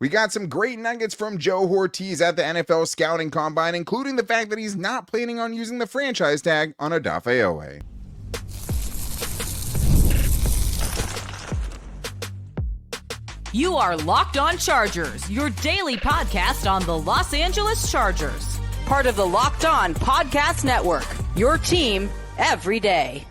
We got some great nuggets from Joe Hortiz at the NFL Scouting Combine, including the fact that he's not planning on using the franchise tag on Odafe Oweh. You are Locked On Chargers, your daily podcast on the Los Angeles Chargers. Part of the Locked On Podcast Network, your team every day.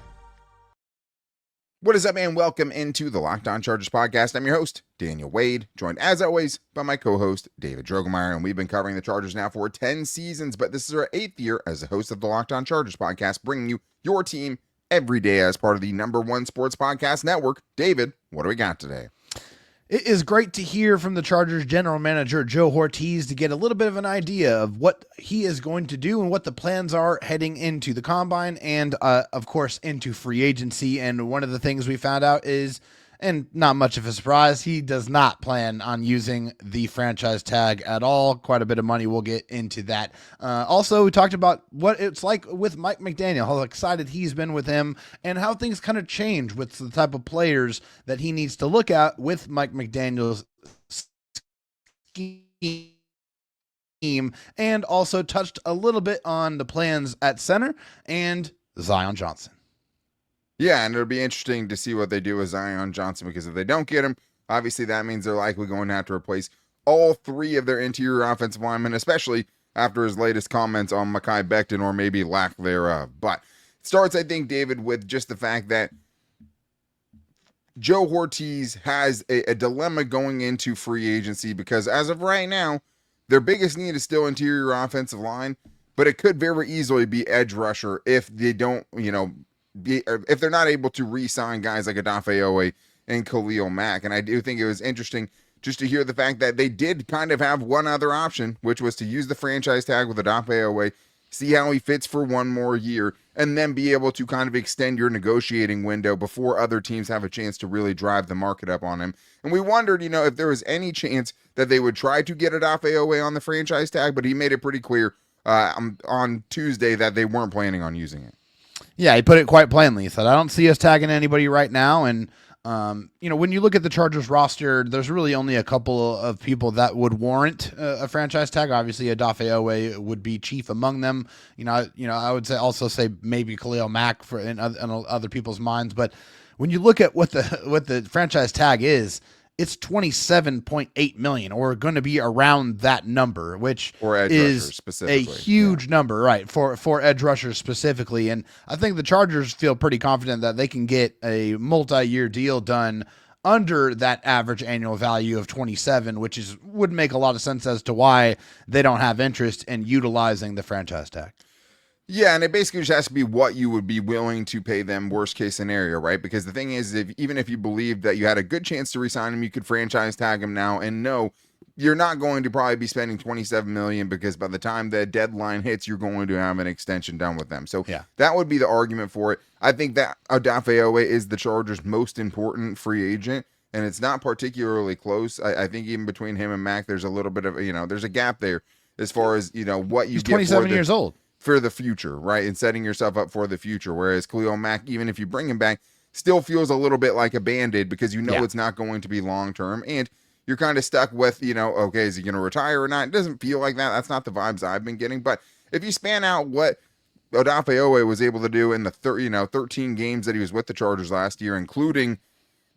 What is up, man? Welcome into the Locked On Chargers podcast. I'm your host, Daniel Wade, joined as always by my co-host, David Droegemeier, and we've been covering the Chargers now for 10 seasons, but this is our 8th year as the host of the Locked On Chargers podcast, bringing you your team every day as part of the #1 sports podcast network. David, what do we got today? It is great to hear from the Chargers general manager, Joe Hortiz, to get a little bit of an idea of what he is going to do and what the plans are heading into the combine and, of course, into free agency. And one of the things we found out is, and not much of a surprise, he does not plan on using the franchise tag at all. Quite a bit of money. We'll get into that. Also, we talked about what it's like with Mike McDaniel, how excited he's been with him, and how things kind of change with the type of players that he needs to look at with Mike McDaniel's scheme, and also touched a little bit on the plans at center and Zion Johnson. Yeah, and it'll be interesting to see what they do with Zion Johnson, because if they don't get him, obviously that means they're likely going to have to replace all 3 of their interior offensive linemen, especially after his latest comments on Mekhi Becton, or maybe lack thereof. But it starts, I think, David, with just the fact that Joe Hortiz has a dilemma going into free agency, because as of right now, their biggest need is still interior offensive line, but it could very easily be edge rusher if they don't, if they're not able to re-sign guys like Odafe Oweh and Khalil Mack. And I do think it was interesting just to hear the fact that they did kind of have one other option, which was to use the franchise tag with Odafe Oweh, see how he fits for one more year, and then be able to kind of extend your negotiating window before other teams have a chance to really drive the market up on him. And we wondered, if there was any chance that they would try to get Odafe Oweh on the franchise tag, but he made it pretty clear on Tuesday that they weren't planning on using it. Yeah, he put it quite plainly. He said, I don't see us tagging anybody right now. And, when you look at the Chargers roster, there's really only a couple of people that would warrant a franchise tag. Obviously, Odafe Oweh would be chief among them. I would say maybe Khalil Mack in other people's minds. But when you look at what the franchise tag is, it's $27.8 million, or going to be around that number, which is a huge number, right, for edge rushers specifically. And I think the Chargers feel pretty confident that they can get a multi-year deal done under that average annual value of 27, which would make a lot of sense as to why they don't have interest in utilizing the franchise tag. Yeah, and it basically just has to be what you would be willing to pay them, worst case scenario, right? Because the thing is, even if you believed that you had a good chance to re-sign him, you could franchise tag him now. And no, you're not going to probably be spending $27 million, because by the time the deadline hits, you're going to have an extension done with them. So yeah, that would be the argument for it. I think that Odafe Oweh is the Chargers' most important free agent, and it's not particularly close. I think even between him and Mack, there's a little bit of, there's a gap there as far as, what you He's get 27 years old. For the future, right? And setting yourself up for the future. Whereas Khalil Mack, even if you bring him back, still feels a little bit like a Band-Aid, because it's not going to be long-term. And you're kind of stuck with, okay, is he going to retire or not? It doesn't feel like that. That's not the vibes I've been getting. But if you span out what Odafe Oweh was able to do in the 13 games that he was with the Chargers last year, including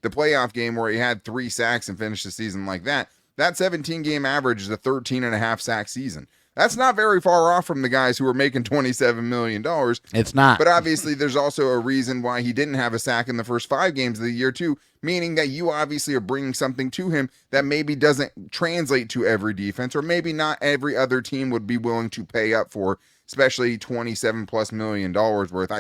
the playoff game where he had 3 sacks and finished the season like that 17-game average is a 13.5 sack season. That's not very far off from the guys who are making $27 million. It's not. But obviously, there's also a reason why he didn't have a sack in the first 5 games of the year, too, meaning that you obviously are bringing something to him that maybe doesn't translate to every defense, or maybe not every other team would be willing to pay up for, especially $27+ million worth.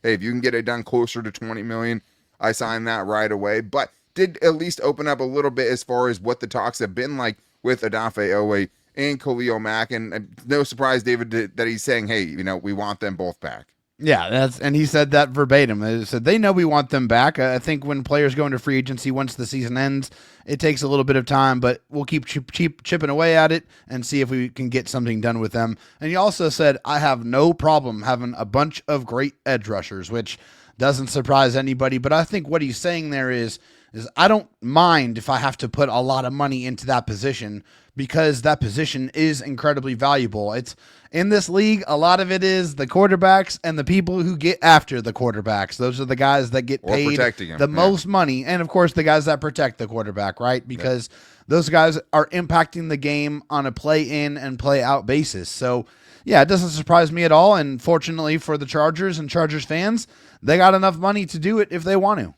If you can get it done closer to $20 million, I sign that right away. But did at least open up a little bit as far as what the talks have been like with Odafe Oweh and Khalil Mack, and no surprise, David, that he's saying, hey, we want them both back. Yeah, and he said that verbatim. He said they know we want them back. I think when players go into free agency, once the season ends, it takes a little bit of time, but we'll keep chipping away at it and see if we can get something done with them. And he also said, I have no problem having a bunch of great edge rushers, which doesn't surprise anybody. But I think what he's saying there is, is I don't mind if I have to put a lot of money into that position because that position is incredibly valuable. It's in this league, a lot of it is the quarterbacks and the people who get after the quarterbacks. Those are the guys that get paid the most money. And of course, the guys that protect the quarterback, right? Because those guys are impacting the game on a play in and play out basis. So yeah, it doesn't surprise me at all. And fortunately for the Chargers and Chargers fans, they got enough money to do it if they want to.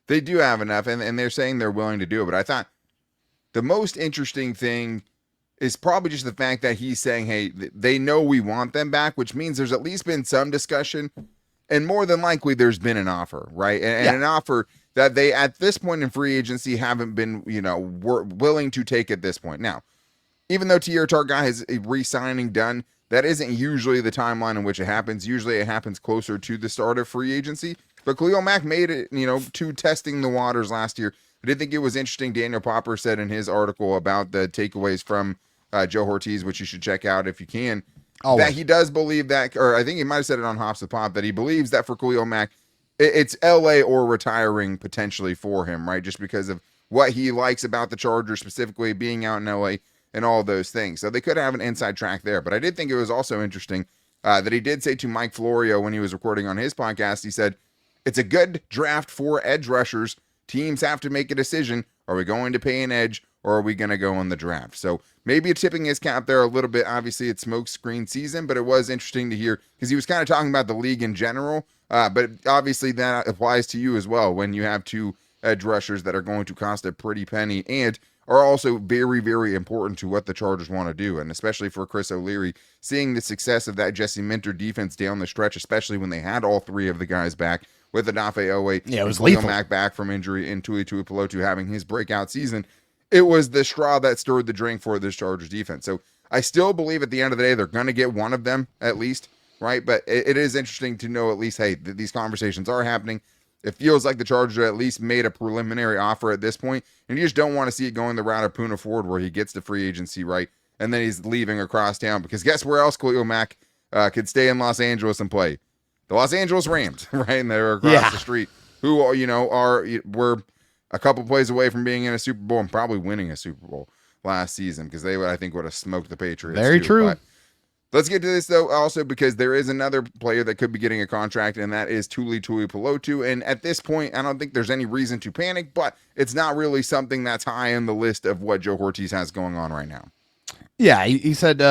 They do have enough, and they're saying they're willing to do it. But I thought the most interesting thing is probably just the fact that he's saying, hey, they know we want them back, which means there's at least been some discussion, and more than likely there's been an offer, right? And an offer that they, at this point in free agency, haven't been, willing to take at this point. Now, even though Tier Targai has a re-signing done, that isn't usually the timeline in which it happens. Usually it happens closer to the start of free agency. But Khalil Mack made it, to testing the waters last year. I did think it was interesting. Daniel Popper said in his article about the takeaways from Joe Hortiz, which you should check out if you can, that he does believe that, or I think he might have said it on Hops the Pop, that he believes that for Khalil Mack, it's LA or retiring potentially for him, right? Just because of what he likes about the Chargers, specifically being out in LA and all those things. So they could have an inside track there. But I did think it was also interesting that he did say to Mike Florio when he was recording on his podcast, he said, it's a good draft for edge rushers. Teams have to make a decision. Are we going to pay an edge or are we going to go on the draft? So maybe tipping his cap there a little bit. Obviously, it's smoke screen season, but it was interesting to hear because he was kind of talking about the league in general. But obviously that applies to you as well when you have two edge rushers that are going to cost a pretty penny and are also very, very important to what the Chargers want to do. And especially for Chris O'Leary, seeing the success of that Jesse Minter defense down the stretch, especially when they had all three of the guys back with Odafe Oweh, it was Khalil Mack back from injury, and Tuli Tuipulotu having his breakout season. It was the straw that stirred the drink for this Chargers defense. So I still believe at the end of the day, they're going to get one of them at least, right? But it is interesting to know at least, hey, these conversations are happening. It feels like the Chargers at least made a preliminary offer at this point, and you just don't want to see it going the route of Poona Ford where he gets to free agency, right? And then he's leaving across town because guess where else Khalil Mack could stay in Los Angeles and play? The Los Angeles Rams, right? And they're across the street, who, were a couple plays away from being in a Super Bowl and probably winning a Super Bowl last season because they, I think, would have smoked the Patriots. Very true. But let's get to this, though, also because there is another player that could be getting a contract, and that is Tuli Tuipulotu. And at this point, I don't think there's any reason to panic, but it's not really something that's high on the list of what Joe Hortiz has going on right now. Yeah, he said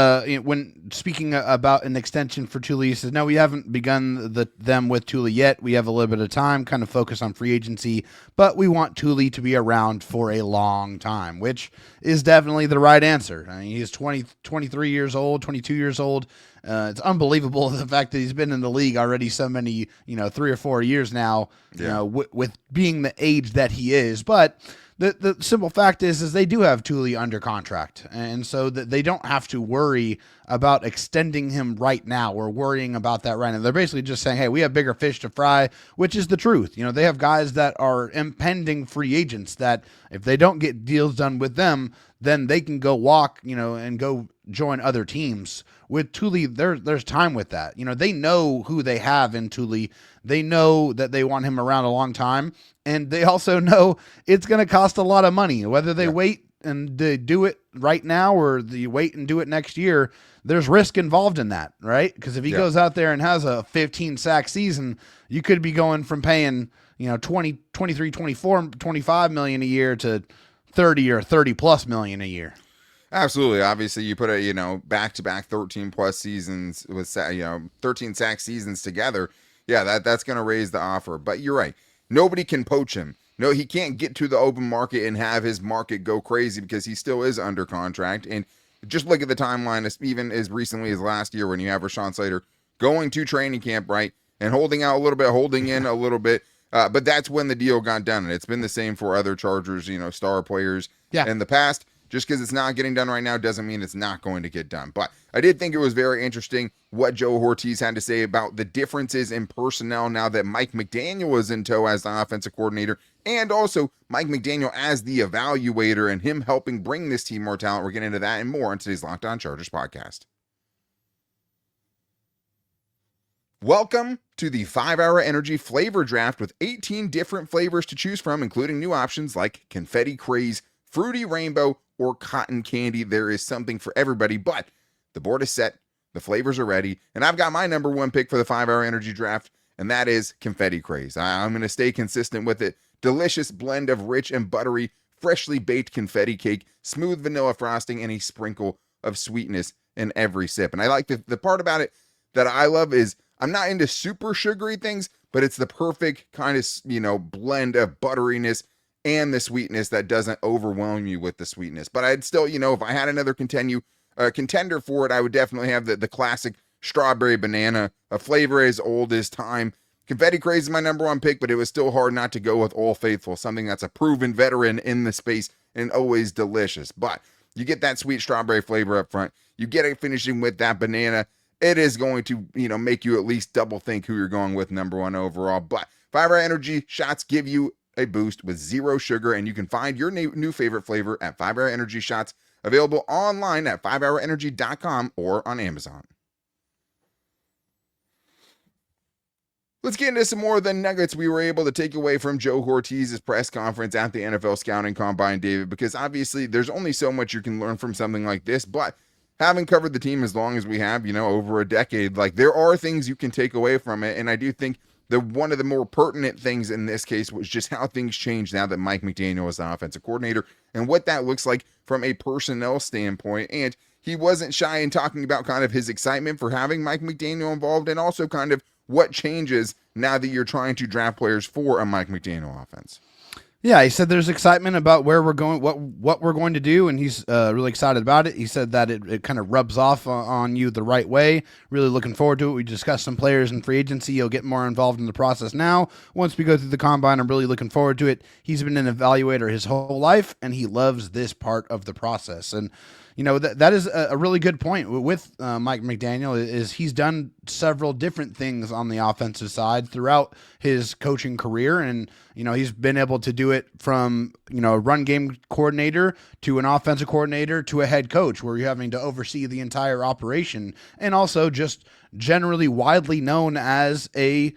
when speaking about an extension for Tuli, he says, no, we haven't begun them with Tuli yet. We have a little bit of time, kind of focus on free agency, but we want Tuli to be around for a long time, which is definitely the right answer. I mean, he's 23 years old, 22 years old. It's unbelievable the fact that he's been in the league already so many, 3 or 4 years now, with being the age that he is. But the simple fact is they do have Tuli under contract, and so that they don't have to worry about extending him right now or worrying about that right now. They're basically just saying, hey, we have bigger fish to fry, which is the truth. They have guys that are impending free agents that if they don't get deals done with them, then they can go walk, and go join other teams. With Tuli, there's time with that. They know who they have in Tuli. They know that they want him around a long time, and they also know it's going to cost a lot of money. Whether they wait and they do it right now or they wait and do it next year, there's risk involved in that, right? Because if he goes out there and has a 15 sack season, you could be going from paying 20, 23, 24, 25 million a year to 30 or 30 plus million a year. Absolutely. Obviously, you put a, back-to-back 13 plus seasons with, 13 sack seasons together. Yeah, that's going to raise the offer. But you're right. Nobody can poach him. No, he can't get to the open market and have his market go crazy because he still is under contract. And just look at the timeline, even as recently as last year when you have Rashawn Slater going to training camp, right, and holding out a little bit, holding in a little bit. But that's when the deal got done. And it's been the same for other Chargers, star players in the past. Just because it's not getting done right now doesn't mean it's not going to get done. But I did think it was very interesting what Joe Hortiz had to say about the differences in personnel now that Mike McDaniel is in tow as the offensive coordinator, and also Mike McDaniel as the evaluator and him helping bring this team more talent. We're getting into that and more on today's Locked On Chargers podcast. Welcome to the 5-Hour Energy Flavor Draft with 18 different flavors to choose from, including new options like Confetti Craze, Fruity Rainbow, or Cotton Candy. There is something for everybody, but the board is set, the flavors are ready, and I've got my number one pick for the 5-Hour Energy Draft, and that is Confetti Craze. I'm going to stay consistent with it. Delicious blend of rich and buttery, freshly baked confetti cake, smooth vanilla frosting, and a sprinkle of sweetness in every sip. And I like the part about it that I love is I'm not into super sugary things, but it's the perfect kind of, blend of butteriness and the sweetness that doesn't overwhelm you with the sweetness. But I'd still, if I had another contender for it, I would definitely have the classic strawberry banana, a flavor as old as time. Confetti Craze is my number one pick, but it was still hard not to go with Old Faithful, something that's a proven veteran in the space and always delicious. But you get that sweet strawberry flavor up front. You get it finishing with that banana. It is going to, make you at least double think who you're going with number one overall. But 5-Hour Energy shots give you a boost with zero sugar, and you can find your new favorite flavor at 5-Hour Energy shots, available online at 5hourenergy.com or on Amazon. Let's get into some more of the nuggets we were able to take away from Joe Hortiz's press conference at the NFL Scouting Combine, David, because obviously there's only so much you can learn from something like this, but having covered the team as long as we have, over a decade, there are things you can take away from it. And I do think that one of the more pertinent things in this case was just how things changed now that Mike McDaniel is the offensive coordinator and what that looks like from a personnel standpoint. And he wasn't shy in talking about kind of his excitement for having Mike McDaniel involved and also kind of what changes now that you're trying to draft players for a Mike McDaniel offense. Yeah, he said there's excitement about where we're going, what we're going to do, and he's really excited about it. He said that it kind of rubs off on you the right way. Really looking forward to it. We discussed some players in free agency. He'll get more involved in the process now. Once we go through the combine, I'm really looking forward to it. He's been an evaluator his whole life, and he loves this part of the process. And that is a really good point with Mike McDaniel is he's done several different things on the offensive side throughout his coaching career. And, he's been able to do it from, a run game coordinator to an offensive coordinator to a head coach where you're having to oversee the entire operation and also just generally widely known as a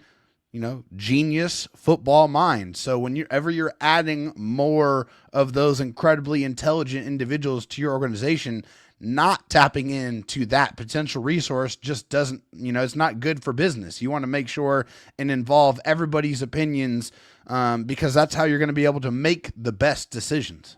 genius football mind. So whenever you're adding more of those incredibly intelligent individuals to your organization, not tapping into that potential resource just doesn't, it's not good for business. You want to make sure and involve everybody's opinions because that's how you're going to be able to make the best decisions.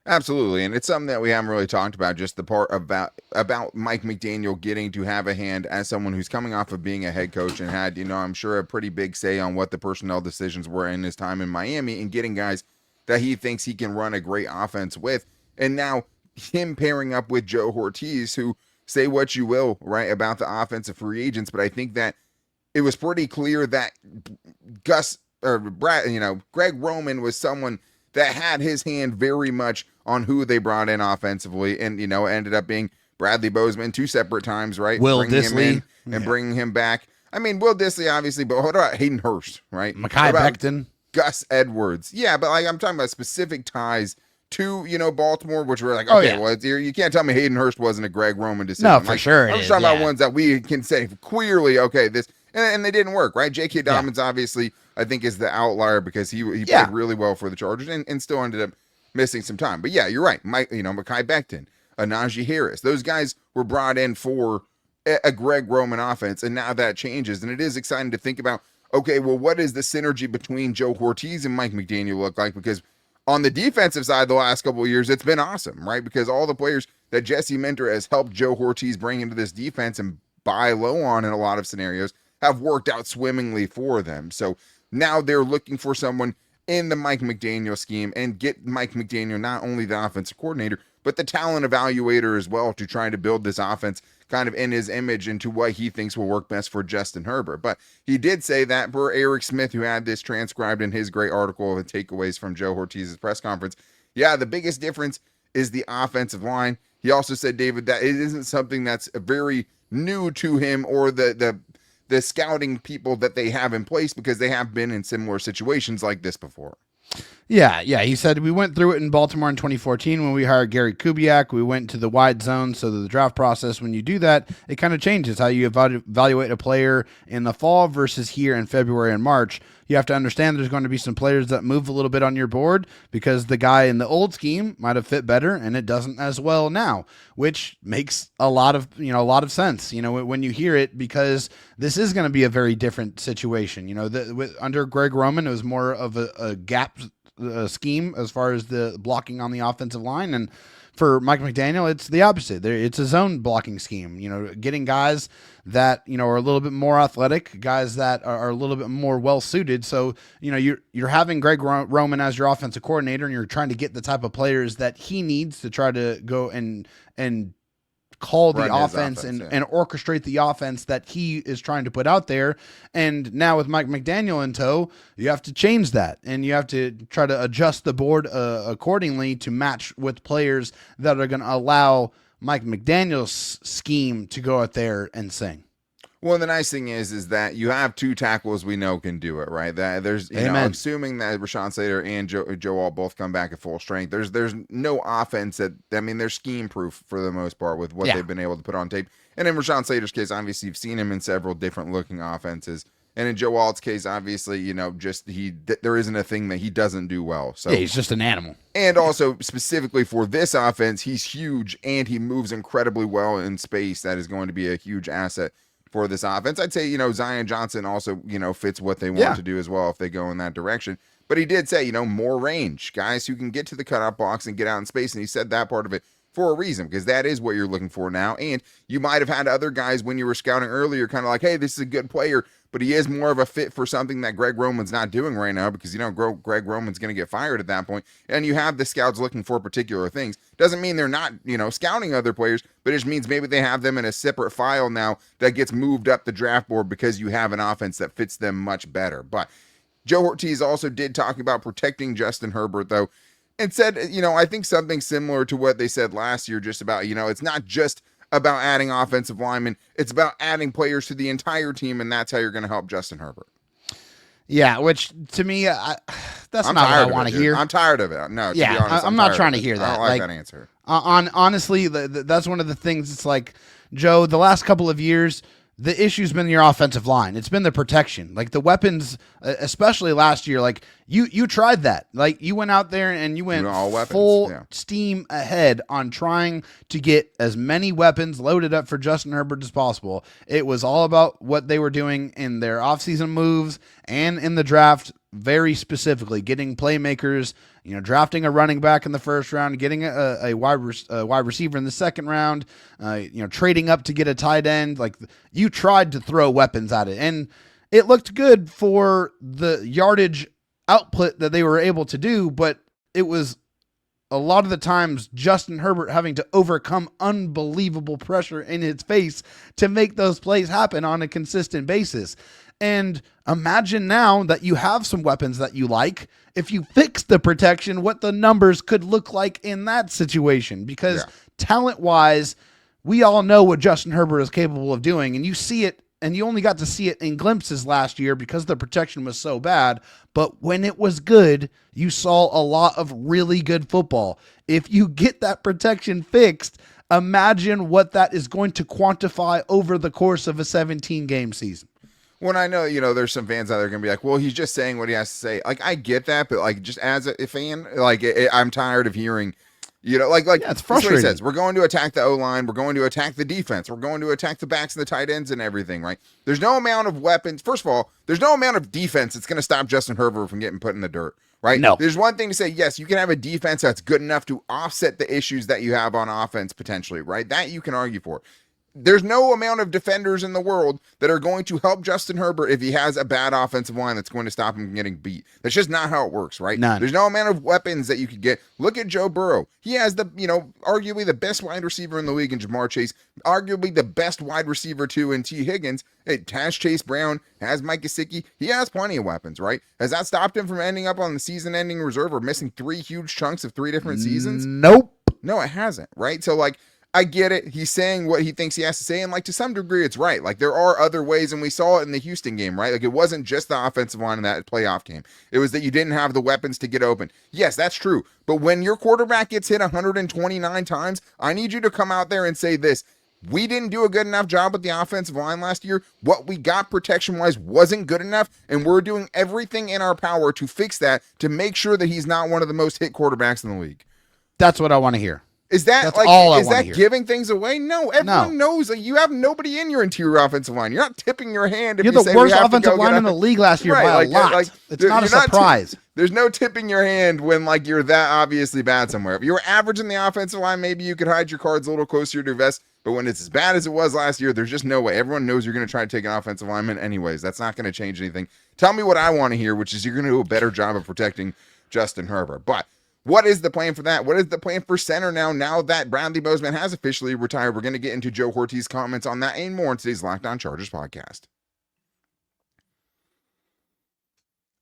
Absolutely, and it's something that we haven't really talked about, just the part about Mike McDaniel getting to have a hand as someone who's coming off of being a head coach and had, I'm sure a pretty big say on what the personnel decisions were in his time in Miami and getting guys that he thinks he can run a great offense with. And now him pairing up with Joe Hortiz, who, say what you will, right, about the offensive free agents, but I think that it was pretty clear that Greg Roman was someone that had his hand very much on who they brought in offensively and, ended up being Bradley Bozeman 2 separate times, right? Will Dissly. And bringing him back. I mean, Will Dissly, obviously, but what about Hayden Hurst, right? Mekhi Becton. Gus Edwards. Yeah, but I'm talking about specific ties to, Baltimore, which were you can't tell me Hayden Hurst wasn't a Greg Roman decision. No, for sure. I'm just talking about ones that we can say clearly, okay, this, and they didn't work, right? J.K. Dobbins, obviously, I think is the outlier because he played really well for the Chargers and still ended up missing some time. But yeah, you're right. Mekhi Becton, Najee Harris, those guys were brought in for a Greg Roman offense, and now that changes. And it is exciting to think about, okay, well, what is the synergy between Joe Hortiz and Mike McDaniel look like? Because on the defensive side, the last couple of years, it's been awesome, right? Because all the players that Jesse Minter has helped Joe Hortiz bring into this defense and buy low on in a lot of scenarios have worked out swimmingly for them. So now they're looking for someone in the Mike McDaniel scheme and get Mike McDaniel not only the offensive coordinator, but the talent evaluator as well to try to build this offense kind of in his image into what he thinks will work best for Justin Herbert. But he did say that for Eric Smith, who had this transcribed in his great article of takeaways from Joe Hortiz's press conference. Yeah, the biggest difference is the offensive line. He also said, David, that it isn't something that's very new to him or the scouting people that they have in place because they have been in similar situations like this before. Yeah. He said we went through it in Baltimore in 2014 when we hired Gary Kubiak. We went to the wide zone. So the draft process, when you do that, it kind of changes how you evaluate a player in the fall versus here in February and March. You have to understand there's going to be some players that move a little bit on your board because the guy in the old scheme might have fit better and it doesn't as well now, which makes a lot of sense, when you hear it, because this is going to be a very different situation. Under Greg Roman, it was more of a gap scheme as far as the blocking on the offensive line, and for Mike McDaniel, it's the opposite. It's a zone blocking scheme, getting guys that, are a little bit more athletic, guys that are a little bit more well-suited. So, you're having Greg Roman as your offensive coordinator, and you're trying to get the type of players that he needs to try to go and call the offense and orchestrate the offense that he is trying to put out there. And now with Mike McDaniel in tow, you have to change that, and you have to try to adjust the board accordingly to match with players that are going to allow Mike McDaniel's scheme to go out there and sing. Well, the nice thing is that you have two tackles we know can do it, right? That there's, assuming that Rashawn Slater and Joe all both come back at full strength. There's no offense they're scheme proof for the most part with what they've been able to put on tape. And in Rashawn Slater's case, obviously you've seen him in several different looking offenses. And in Joe Alt's case, obviously, there isn't a thing that he doesn't do well. So he's just an animal. And also specifically for this offense, he's huge and he moves incredibly well in space. That is going to be a huge asset for this offense. I'd say, Zion Johnson also, fits what they want to do as well if they go in that direction. But he did say, more range, guys who can get to the cutoff box and get out in space. And he said that part of it for a reason, because that is what you're looking for now. And you might have had other guys when you were scouting earlier kind of like, hey, this is a good player, but he is more of a fit for something that Greg Roman's not doing right now, because, Greg Roman's going to get fired at that point. And you have the scouts looking for particular things. Doesn't mean they're not, scouting other players, but it just means maybe they have them in a separate file now that gets moved up the draft board because you have an offense that fits them much better. But Joe Hortiz also did talk about protecting Justin Herbert, though, and said, I think something similar to what they said last year, just about, it's not just about adding offensive linemen, it's about adding players to the entire team, and that's how you're going to help Justin Herbert. Yeah, which to me, that's not what I want to hear. I'm tired of it. No, to be honest, I'm not trying to hear that. I don't like that answer. Honestly, that's one of the things. It's like, Joe, the last couple of years, the issue's been your offensive line. It's been the protection, like the weapons, especially last year. Like you tried that. Like you went out there and you went full steam ahead on trying to get as many weapons loaded up for Justin Herbert as possible. It was all about what they were doing in their offseason moves and in the draft, very specifically getting playmakers, drafting a running back in the first round, getting a wide receiver in the second round, trading up to get a tight end. Like you tried to throw weapons at it, and it looked good for the yardage output that they were able to do, but it was a lot of the times Justin Herbert having to overcome unbelievable pressure in his face to make those plays happen on a consistent basis. And imagine now that you have some weapons that you like, if you fix the protection, what the numbers could look like in that situation. Because talent-wise, we all know what Justin Herbert is capable of doing, and you see it, and you only got to see it in glimpses last year because the protection was so bad. But when it was good, you saw a lot of really good football. If you get that protection fixed, imagine what that is going to quantify over the course of a 17-game season. When I know, there's some fans out there going to be like, well, he's just saying what he has to say. Like, I get that, but like, just as a fan, like, I'm tired of hearing, it's frustrating. He says, we're going to attack the O-line. We're going to attack the defense. We're going to attack the backs and the tight ends and everything, right? There's no amount of weapons. First of all, there's no amount of defense that's going to stop Justin Herbert from getting put in the dirt, right? No. There's one thing to say, yes, you can have a defense that's good enough to offset the issues that you have on offense potentially, right? That you can argue for. There's no amount of defenders in the world that are going to help Justin Herbert if he has a bad offensive line that's going to stop him from getting beat. That's just not how it works, right? None. There's no amount of weapons that you could get. Look at Joe Burrow. He has arguably the best wide receiver in the league in Jamar Chase, arguably the best wide receiver too in T. Higgins. It has Chase Brown, has Mike Gesicki. He has plenty of weapons, right? Has that stopped him from ending up on the season-ending reserve or missing 3 huge chunks of 3 different seasons? Nope. No, it hasn't, right? So, like, I get it. He's saying what he thinks he has to say, and like to some degree, it's right. Like there are other ways, and we saw it in the Houston game, right? Like it wasn't just the offensive line in that playoff game. It was that you didn't have the weapons to get open. Yes, that's true. But when your quarterback gets hit 129 times, I need you to come out there and say this. We didn't do a good enough job with the offensive line last year. What we got protection-wise wasn't good enough, and we're doing everything in our power to fix that, to make sure that he's not one of the most hit quarterbacks in the league. That's what I want to hear. Is that That's like all I is wanna that hear. giving things away? No, everyone knows that you have nobody in your interior offensive line. You're not tipping your hand if You're you the say worst we have to offensive go line get in the league last year Right, by like- a lot. like, It's not a you're not surprise. There's no tipping your hand when like you're that obviously bad somewhere. If you were average in the offensive line, maybe you could hide your cards a little closer to your vest. But when it's as bad as it was last year, there's just no way. Everyone knows you're going to try to take an offensive lineman anyways. That's not going to change anything. Tell me what I want to hear, which is you're going to do a better job of protecting Justin Herbert. But what is the plan for that? What is the plan for center now that Bradley Bozeman has officially retired? We're going to get into Joe Hortiz' comments on that and more in today's Locked On Chargers podcast.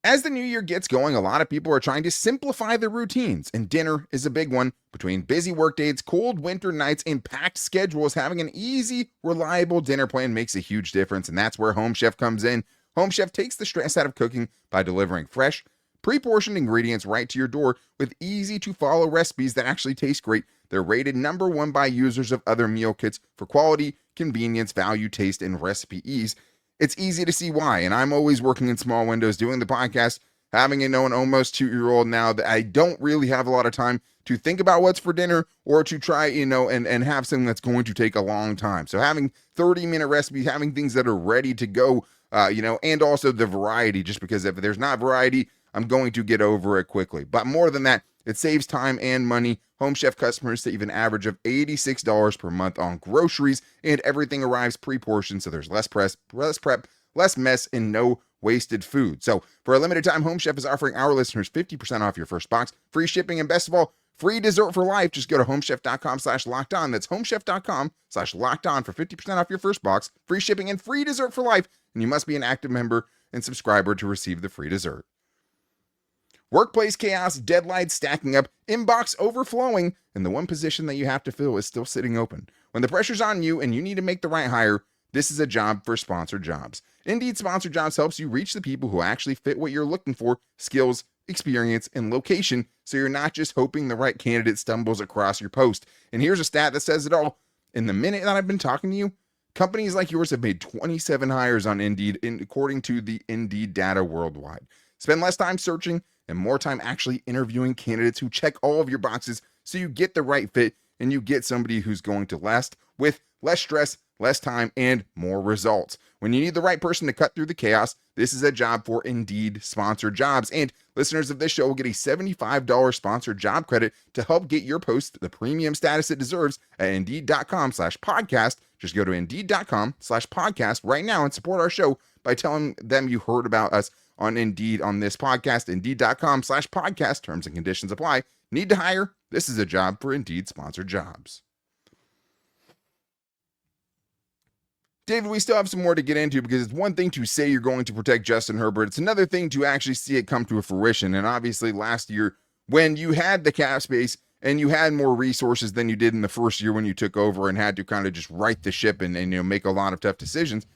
As the new year gets going, a lot of people are trying to simplify their routines, and dinner is a big one. Between busy work days, cold winter nights, and packed schedules, having an easy, reliable dinner plan makes a huge difference, and that's where Home Chef comes in. Home Chef takes the stress out of cooking by delivering fresh, pre-portioned ingredients right to your door with easy-to-follow recipes that actually taste great. They're rated #1 by users of other meal kits for quality, convenience, value, taste, and recipe ease. It's easy to see why, and I'm always working in small windows doing the podcast, having an almost 2-year-old now that I don't really have a lot of time to think about what's for dinner or to try, and have something that's going to take a long time. So having 30-minute recipes, having things that are ready to go, and also the variety, just because if there's not variety, I'm going to get over it quickly. But more than that, it saves time and money. Home Chef customers save an average of $86 per month on groceries, and everything arrives pre-portioned, so there's less prep, less mess, and no wasted food. So for a limited time, Home Chef is offering our listeners 50% off your first box, free shipping, and best of all, free dessert for life. Just go to homechef.com/lockedon. That's homechef.com/lockedon for 50% off your first box, free shipping, and free dessert for life. And you must be an active member and subscriber to receive the free dessert. Workplace chaos, deadlines stacking up, inbox overflowing, and the one position that you have to fill is still sitting open. When the pressure's on you and you need to make the right hire, this is a job for Sponsored Jobs. Indeed, Sponsored Jobs helps you reach the people who actually fit what you're looking for, skills, experience, and location, so you're not just hoping the right candidate stumbles across your post. And here's a stat that says it all. In the minute that I've been talking to you, companies like yours have made 27 hires on Indeed, according to the Indeed data worldwide. Spend less time searching and more time actually interviewing candidates who check all of your boxes so you get the right fit and you get somebody who's going to last with less stress, less time, and more results. When you need the right person to cut through the chaos, this is a job for Indeed Sponsored Jobs. And listeners of this show will get a $75 sponsored job credit to help get your post the premium status it deserves at Indeed.com/podcast. Just go to Indeed.com/podcast right now and support our show by telling them you heard about us on Indeed on this podcast. Indeed.com/podcast. Terms and conditions apply. Need to hire? This is a job for Indeed Sponsored Jobs. David, we still have some more to get into because it's one thing to say you're going to protect Justin Herbert. It's another thing to actually see it come to fruition. And obviously last year, when you had the cap space and you had more resources than you did in the first year when you took over and had to kind of just right the ship and make a lot of tough decisions,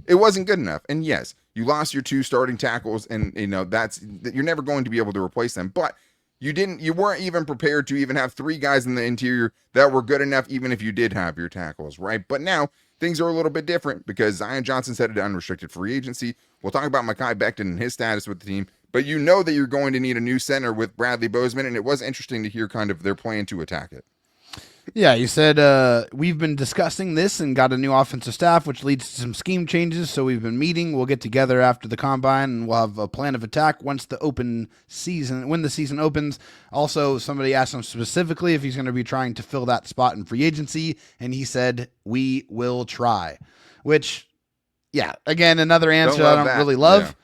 it wasn't good enough. And yes, you lost your 2 starting tackles, and you're never going to be able to replace them. But you weren't even prepared to even have 3 guys in the interior that were good enough, even if you did have your tackles, right? But now things are a little bit different because Zion Johnson's headed to unrestricted free agency. We'll talk about Mekhi Becton and his status with the team, but you know that you're going to need a new center with Bradley Bozeman, and it was interesting to hear kind of their plan to attack it. Yeah, you said we've been discussing this and got a new offensive staff, which leads to some scheme changes. So we've been meeting. We'll get together after the combine, and we'll have a plan of attack when the season opens. Also, somebody asked him specifically if he's going to be trying to fill that spot in free agency, and he said, "We will try." Which, yeah, again, another answer I don't really love. Yeah.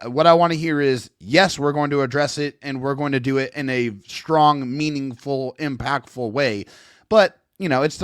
What I want to hear is, yes, we're going to address it and we're going to do it in a strong, meaningful, impactful way. But it's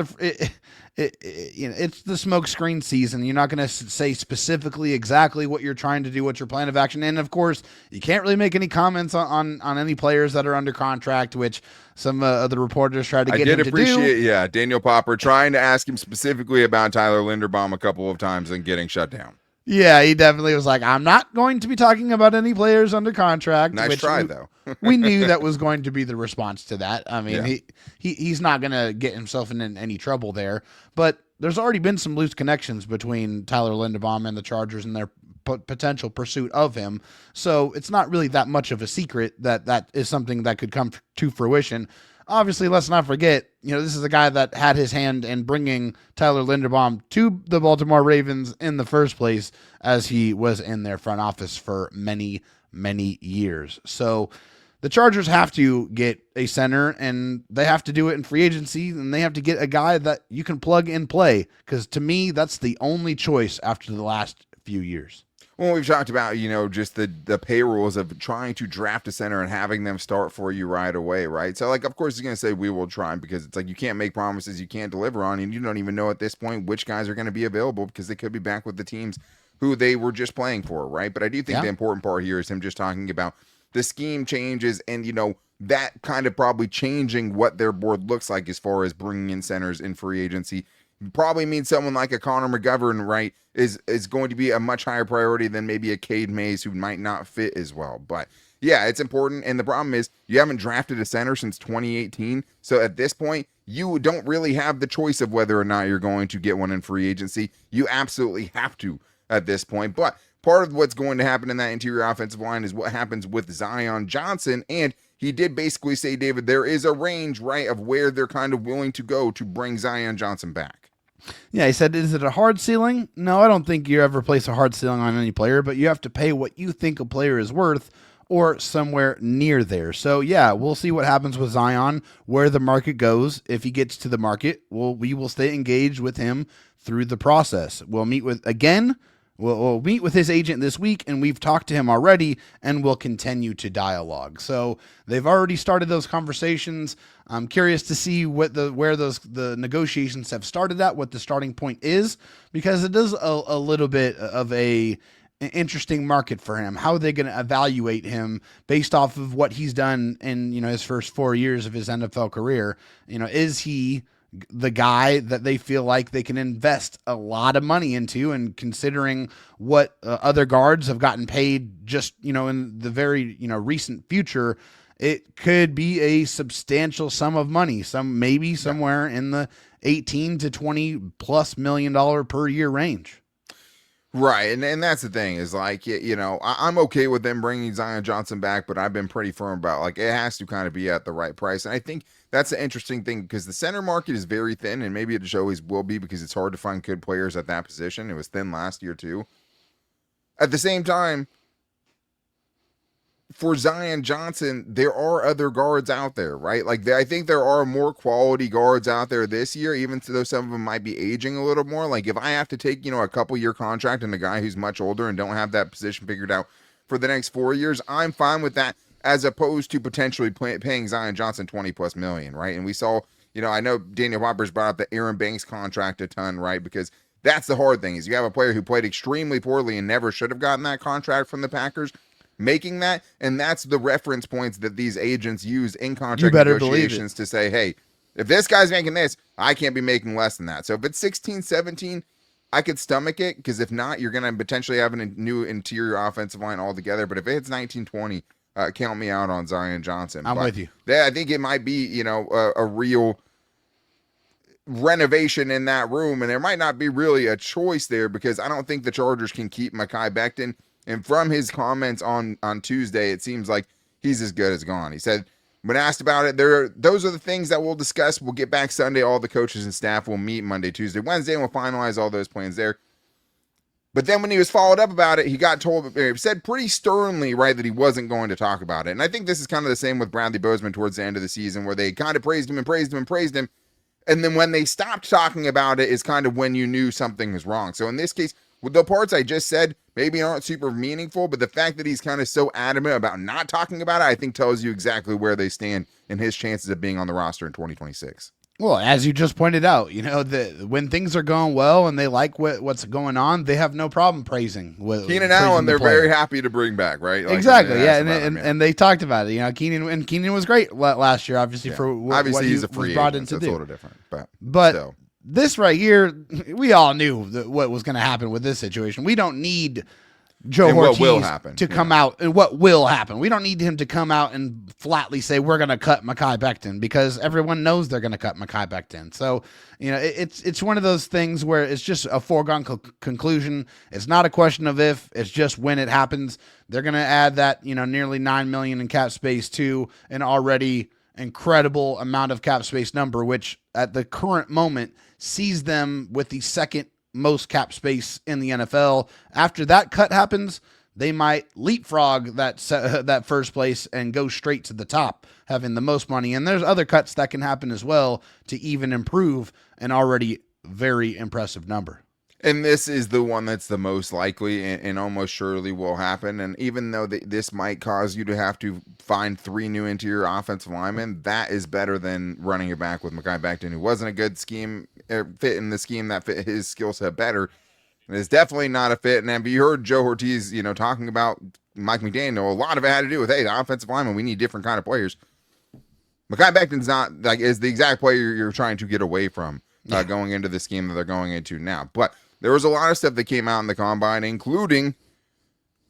the smoke screen season. You're not going to say specifically exactly what you're trying to do, what's your plan of action. And of course, you can't really make any comments on any players that are under contract, which some of the reporters tried to get him to do. I did appreciate, Daniel Popper trying to ask him specifically about Tyler Linderbaum a couple of times and getting shut down. Yeah, he definitely was like, I'm not going to be talking about any players under contract. Nice try, though. We knew that was going to be the response to that. I mean, he's not going to get himself in any trouble there. But there's already been some loose connections between Tyler Linderbaum and the Chargers and their potential pursuit of him. So it's not really that much of a secret that is something that could come to fruition. Obviously, let's not forget, this is a guy that had his hand in bringing Tyler Linderbaum to the Baltimore Ravens in the first place, as he was in their front office for many, many years. So the Chargers have to get a center, and they have to do it in free agency, and they have to get a guy that you can plug and play, because to me, that's the only choice after the last few years. Well, we've talked about, just the payrolls of trying to draft a center and having them start for you right away, right? So, of course, he's going to say we will try, because it's like you can't make promises you can't deliver on, and you don't even know at this point which guys are going to be available, because they could be back with the teams who they were just playing for, right? But I do think the important part here is him just talking about the scheme changes and, that kind of probably changing what their board looks like as far as bringing in centers in free agency. Probably means someone like a Connor McGovern, right, is going to be a much higher priority than maybe a Cade Mays, who might not fit as well. But yeah, it's important. And the problem is you haven't drafted a center since 2018. So at this point, you don't really have the choice of whether or not you're going to get one in free agency. You absolutely have to at this point. But part of what's going to happen in that interior offensive line is what happens with Zion Johnson. And he did basically say, David, there is a range, right, of where they're kind of willing to go to bring Zion Johnson back. Yeah, he said, is it a hard ceiling? No, I don't think you ever place a hard ceiling on any player, but you have to pay what you think a player is worth or somewhere near there. So, yeah, we'll see what happens with Zion, where the market goes. If he gets to the market, we will stay engaged with him through the process. We'll meet with his agent this week, and we've talked to him already, and we'll continue to dialogue. So they've already started those conversations. I'm curious to see where the negotiations have started at, what the starting point is, because it is a little bit of an interesting market for him. How are they going to evaluate him based off of what he's done in his first 4 years of his NFL career? Is he the guy that they feel like they can invest a lot of money into, and considering what other guards have gotten paid just, in the very, recent future, it could be a substantial sum of money, maybe somewhere in the 18 to 20 plus $1 million per year range. Right, and that's the thing is I'm okay with them bringing Zion Johnson back, but I've been pretty firm about it has to kind of be at the right price. And I think that's the interesting thing, because the center market is very thin, and maybe it just always will be, because it's hard to find good players at that position. It was thin last year too. At the same time, for Zion Johnson, there are other guards out there, right? I think there are more quality guards out there this year, even though some of them might be aging a little more. If I have to take, a couple year contract and a guy who's much older and don't have that position figured out for the next 4 years, I'm fine with that, as opposed to potentially paying Zion Johnson 20 plus million, right? And we saw, I know Daniel Popper's brought up the Aaron Banks contract a ton, right? Because that's the hard thing, is you have a player who played extremely poorly and never should have gotten that contract from the Packers, making that, and that's the reference points that these agents use in contract negotiations to say, hey, if this guy's making this, I can't be making less than that. So if it's 16, 17, I could stomach it, because if not, you're going to potentially have a new interior offensive line altogether. But if it's 19, 20, count me out on Zion Johnson. I'm with you. I think it might be, a real renovation in that room, and there might not be really a choice there, because I don't think the Chargers can keep Mekhi Becton. And from his comments on Tuesday, it seems like he's as good as gone. He said, when asked about it, those are the things that we'll discuss. We'll get back Sunday. All the coaches and staff will meet Monday, Tuesday, Wednesday, and we'll finalize all those plans there. But then when he was followed up about it, he said pretty sternly, right, that he wasn't going to talk about it. And I think this is kind of the same with Bradley Bozeman towards the end of the season, where they kind of praised him and praised him and praised him. And then when they stopped talking about it is kind of when you knew something was wrong. So in this case, with the parts I just said, maybe aren't super meaningful, but the fact that he's kind of so adamant about not talking about it, I think tells you exactly where they stand in his chances of being on the roster in 2026. Well, as you just pointed out, when things are going well and they like what's going on, they have no problem praising. Keenan Allen, they're very happy to bring back, right? Like, exactly, yeah, and they talked about it. Keenan was great last year, obviously for what he's a he free was brought agent, in to so it's do. a little different, but still. This right here, we all knew what was going to happen with this situation. We don't need Joe Hortiz to come out, and what will happen. We don't need him to come out and flatly say we're going to cut Mekhi Becton, because everyone knows they're going to cut Mekhi Becton. So, it's one of those things where it's just a foregone conclusion. It's not a question of if, it's just when it happens. They're going to add that, nearly $9 million in cap space to an already incredible amount of cap space number, which at the current moment sees them with the second most cap space in the NFL. After that cut happens, they might leapfrog that first place and go straight to the top, having the most money. And there's other cuts that can happen as well to even improve an already very impressive number. And this is the one that's the most likely and almost surely will happen. And even though this might cause you to have to find 3 new interior offensive linemen, that is better than running it back with Mekhi Becton, who wasn't a good scheme, fit in the scheme that fit his skill set better. And it's definitely not a fit. And have you heard Joe Hortiz, talking about Mike McDaniel? A lot of it had to do with, hey, the offensive lineman, we need different kind of players. Mekhi Becton's not is the exact player you're trying to get away from going into the scheme that they're going into now. But there was a lot of stuff that came out in the combine, including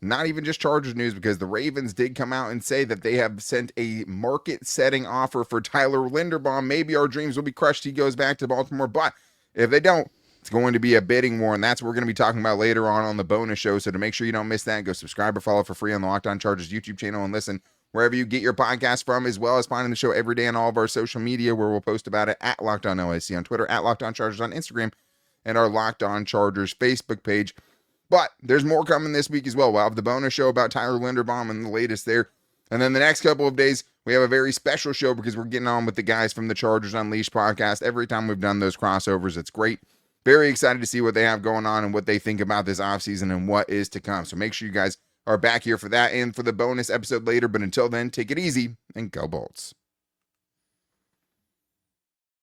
not even just Chargers news, because the Ravens did come out and say that they have sent a market-setting offer for Tyler Linderbaum. Maybe our dreams will be crushed. He goes back to Baltimore. But if they don't, it's going to be a bidding war, and that's what we're going to be talking about later on the bonus show. So to make sure you don't miss that, go subscribe or follow for free on the Locked On Chargers YouTube channel, and listen wherever you get your podcast from, as well as finding the show every day on all of our social media, where we'll post about it at Locked On LAC on Twitter, at Locked On Chargers on Instagram, and our Locked On Chargers Facebook page. But there's more coming this week as well. We'll have the bonus show about Tyler Linderbaum and the latest there. And then the next couple of days, we have a very special show because we're getting on with the guys from the Chargers Unleashed podcast. Every time we've done those crossovers, it's great. Very excited to see what they have going on and what they think about this offseason and what is to come. So make sure you guys are back here for that and for the bonus episode later. But until then, take it easy and go Bolts.